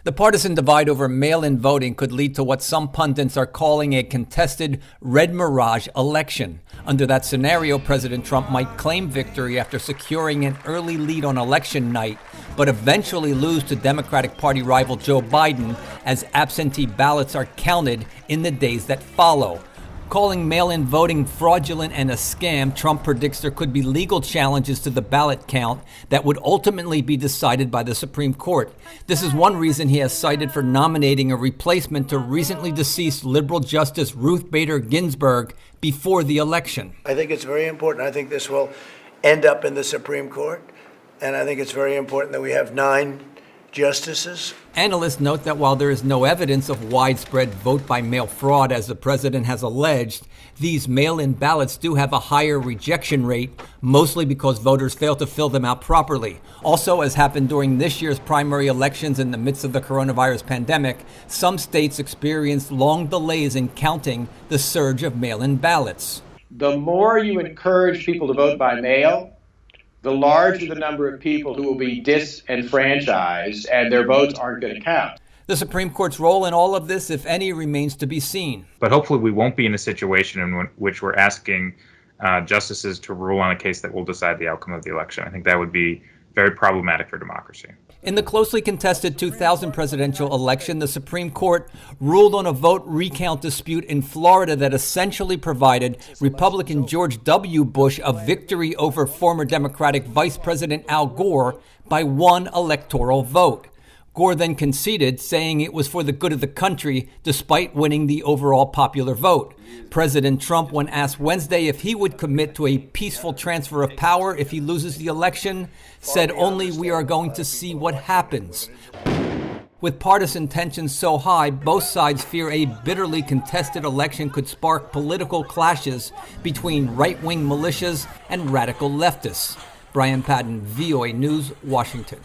The partisan divide over mail-in voting could lead to what some pundits are calling a contested red mirage election. Under that scenario, President Trump might claim victory after securing an early lead on election night, but eventually lose to Democratic Party rival Joe Biden as absentee ballots are counted in the days that follow. Calling mail-in voting fraudulent and a scam, Trump predicts there could be legal challenges to the ballot count that would ultimately be decided by the Supreme Court. This is one reason he has cited for nominating a replacement to recently deceased liberal Justice Ruth Bader Ginsburg before the election. I think it's very important. I think this will end up in the Supreme Court, and I think it's very important that we have 9 justices. Analysts note that while there is no evidence of widespread vote-by-mail fraud, as the president has alleged, these mail-in ballots do have a higher rejection rate, mostly because voters fail to fill them out properly. Also, as happened during this year's primary elections in the midst of the coronavirus pandemic, some states experienced long delays in counting the surge of mail-in ballots. The more you encourage people to vote by mail, the larger the number of people who will be disenfranchised and their votes aren't going to count. The Supreme Court's role in all of this, if any, remains to be seen. But hopefully we won't be in a situation in which we're asking justices to rule on a case that will decide the outcome of the election. I think that would be very problematic for democracy. In the closely contested 2000 presidential election, the Supreme Court ruled on a vote recount dispute in Florida that essentially provided Republican George W. Bush a victory over former Democratic Vice President Al Gore by 1 electoral vote. Gore then conceded, saying it was for the good of the country, despite winning the overall popular vote. President Trump, when asked Wednesday if he would commit to a peaceful transfer of power if he loses the election, said only we are going to see what happens. With partisan tensions so high, both sides fear a bitterly contested election could spark political clashes between right-wing militias and radical leftists. Brian Patton, VOA News, Washington.